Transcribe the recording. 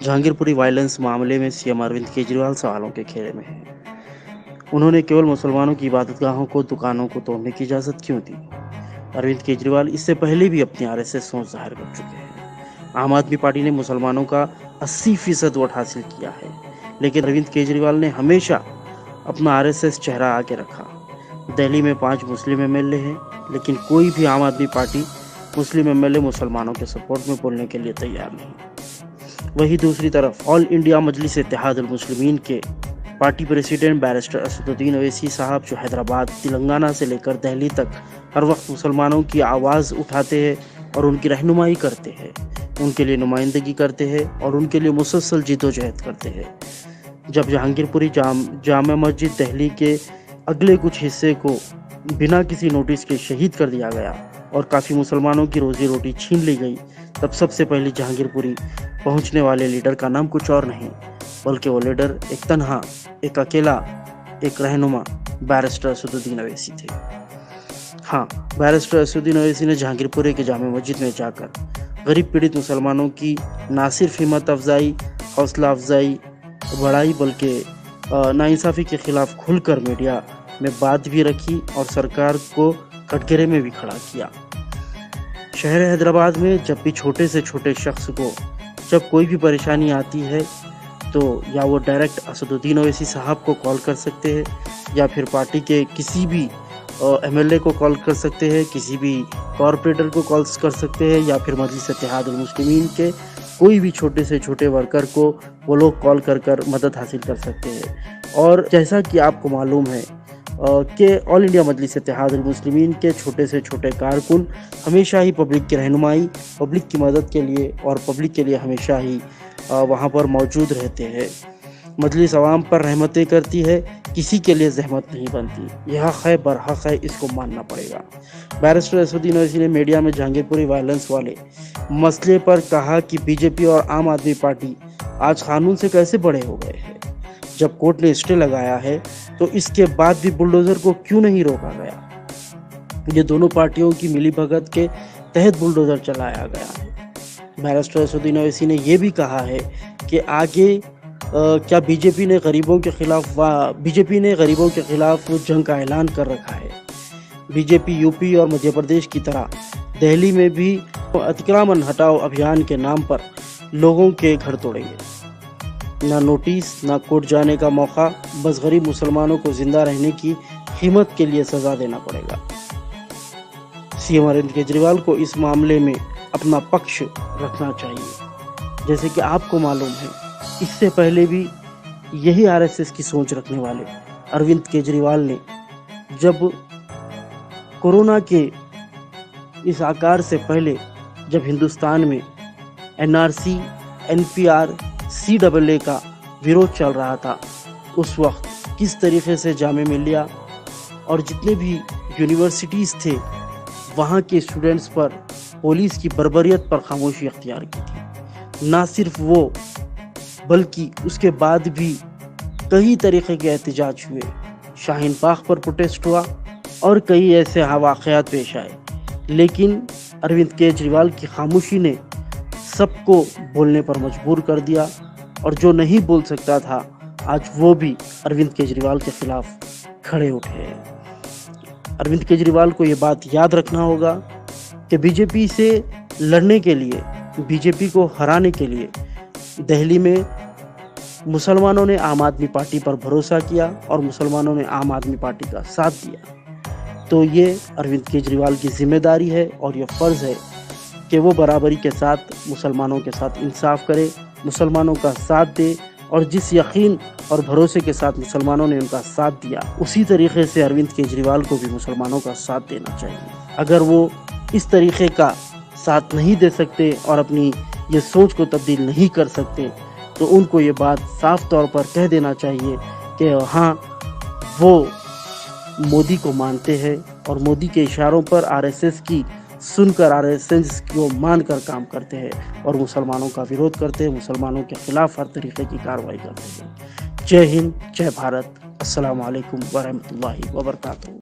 Jahangir Puri violence मामले में CM Arvind Kejriwal सवालों के घेरे में हैं। उन्होंने केवल मुसलमानों की इबादतगाहों को, दुकानों को तोड़ने की इजाज़त क्यों दी? अरविंद केजरीवाल इससे पहले भी अपनी आरएसएस सोच जाहिर कर चुके हैं। आम आदमी पार्टी ने मुसलमानों का 80% वोट हासिल किया है, लेकिन अरविंद केजरीवाल ने हमेशा अपना आरएसएस चेहरा आगे रखा। दिल्ली में 5 मुस्लिम एमएलए हैं, लेकिन कोई भी आम आदमी पार्टी मुस्लिम एमएलए मुसलमानों के सपोर्ट में बोलने के लिए तैयार नहीं। वहीं दूसरी तरफ ऑल इंडिया मजलिस इत्तेहादुल मुस्लिमीन के party president barrister Asaduddin Owaisi साहब, जो हैदराबाद, तेलंगाना से लेकर दिल्ली तक हर वक्त मुसलमानों की आवाज़ उठाते हैं और उनकी रहनुमाई करते हैं, उनके लिए नुमाइंदगी करते हैं और उनके लिए मुसलसल जिद्दोजहद करते हैं। जब जहांगीरपुरी जामा मस्जिद दिल्ली के अगले कुछ हिस्से को बिना किसी नोटिस के शहीद कर दिया गया और काफ़ी मुसलमानों की रोजी रोटी छीन ली गई, तब सबसे पहले जहांगीरपुरी पहुंचने वाले लीडर का नाम कुछ और नहीं, बल्कि वो लीडर एक तन्हा, एक अकेला, एक रहनुमा बैरिस्टर असदुद्दीन ओवैसी थे। हाँ, बैरिस्टर असदुद्दीन ओवैसी ने जहांगीरपुरी के जामा मस्जिद में जाकर गरीब पीड़ित मुसलमानों की ना सिर्फ हिम्मत अफजाई, हौसला अफजाई बढ़ाई, बल्कि नाइंसाफ़ी के खिलाफ खुलकर मीडिया में बात भी रखी और सरकार को कटघरे में भी खड़ा किया। शहर हैदराबाद में जब भी छोटे से छोटे शख्स को जब कोई भी परेशानी आती है, तो या वो डायरेक्ट असदुद्दीन ओवैसी साहब को कॉल कर सकते हैं, या फिर पार्टी के किसी भी एमएलए को कॉल कर सकते हैं, किसी भी कॉरपोरेटर को कॉल कर सकते हैं, या फिर मजलिस इत्तेहादुल मुस्लिमीन के कोई भी छोटे से छोटे वर्कर को वो लोग कॉल कर मदद हासिल कर सकते हैं। और जैसा कि आपको मालूम है कि ऑल इंडिया मजलिस इत्तेहादुल मुस्लिमीन के छोटे से छोटे कारकुन हमेशा ही पब्लिक की रहनुमाई, पब्लिक की मदद के लिए और पब्लिक के लिए हमेशा ही वहाँ पर मौजूद रहते हैं। मजलिस आवाम पर रहमतें करती है, किसी के लिए जहमत नहीं बनती। यह है बरहक है, इसको मानना पड़ेगा। बैरिस्टर असदुद्दीन ओवैसी ने मीडिया में जहांगीरपुरी वायलेंस वाले मसले पर कहा कि बीजेपी और आम आदमी पार्टी आज कानून से कैसे बड़े हो गए हैं। जब कोर्ट ने स्टे लगाया है, तो इसके बाद भी बुलडोजर को क्यों नहीं रोका गया? ये दोनों पार्टियों की मिलीभगत के तहत बुलडोजर चलाया गया है। बैरिस्टर असदुद्दीन ओवैसी ने यह भी कहा है कि आगे क्या बीजेपी ने गरीबों के खिलाफ जंग का ऐलान कर रखा है। बीजेपी यूपी और मध्य प्रदेश की तरह दिल्ली में भी अतिक्रमण हटाओ अभियान के नाम पर लोगों के घर तोड़ेंगे। ना नोटिस, ना कोर्ट जाने का मौका, बस गरीब मुसलमानों को जिंदा रहने की हिम्मत के लिए सजा देना पड़ेगा। सीएम अरविंद केजरीवाल को इस मामले में अपना पक्ष रखना चाहिए। जैसे कि आपको मालूम है, इससे पहले भी यही आरएसएस की सोच रखने वाले अरविंद केजरीवाल ने जब कोरोना के इस आकार से पहले जब हिंदुस्तान में एनआरसी, एनपीआर, सीएए का विरोध चल रहा था, उस वक्त किस तरीके से जामे मिलिया और जितने भी यूनिवर्सिटीज़ थे, वहाँ के स्टूडेंट्स पर पुलिस की बर्बरियत पर खामोशी अख्तियार की थी। ना सिर्फ वो, बल्कि उसके बाद भी कई तरीके के एहतजाज हुए। शाहीन बाग पर प्रोटेस्ट हुआ और कई ऐसे वाक़यात पेश आए, लेकिन अरविंद केजरीवाल की खामोशी ने सबको बोलने पर मजबूर कर दिया, और जो नहीं बोल सकता था, आज वो भी अरविंद केजरीवाल के खिलाफ खड़े उठे हैं। अरविंद केजरीवाल को ये बात याद रखना होगा कि बीजेपी से लड़ने के लिए, बीजेपी को हराने के लिए दिल्ली में मुसलमानों ने आम आदमी पार्टी पर भरोसा किया और मुसलमानों ने आम आदमी पार्टी का साथ दिया। तो ये अरविंद केजरीवाल की जिम्मेदारी है और ये फ़र्ज़ है कि वो बराबरी के साथ मुसलमानों के साथ इंसाफ करे, मुसलमानों का साथ दे, और जिस यकीन और भरोसे के साथ मुसलमानों ने उनका साथ दिया, उसी तरीके से अरविंद केजरीवाल को भी मुसलमानों का साथ देना चाहिए। अगर वो इस तरीके का साथ नहीं दे सकते और अपनी ये सोच को तब्दील नहीं कर सकते, तो उनको ये बात साफ तौर पर कह देना चाहिए कि हाँ, वो मोदी को मानते हैं और मोदी के इशारों पर आरएसएस की सुनकर, आरएसएस को मानकर काम करते हैं और मुसलमानों का विरोध करते हैं, मुसलमानों के खिलाफ हर तरीके की कार्रवाई करते हैं। जय हिंद, जय भारत, अस्सलाम वालेकुम वरहमतुल्लाहि वबरकातुहू।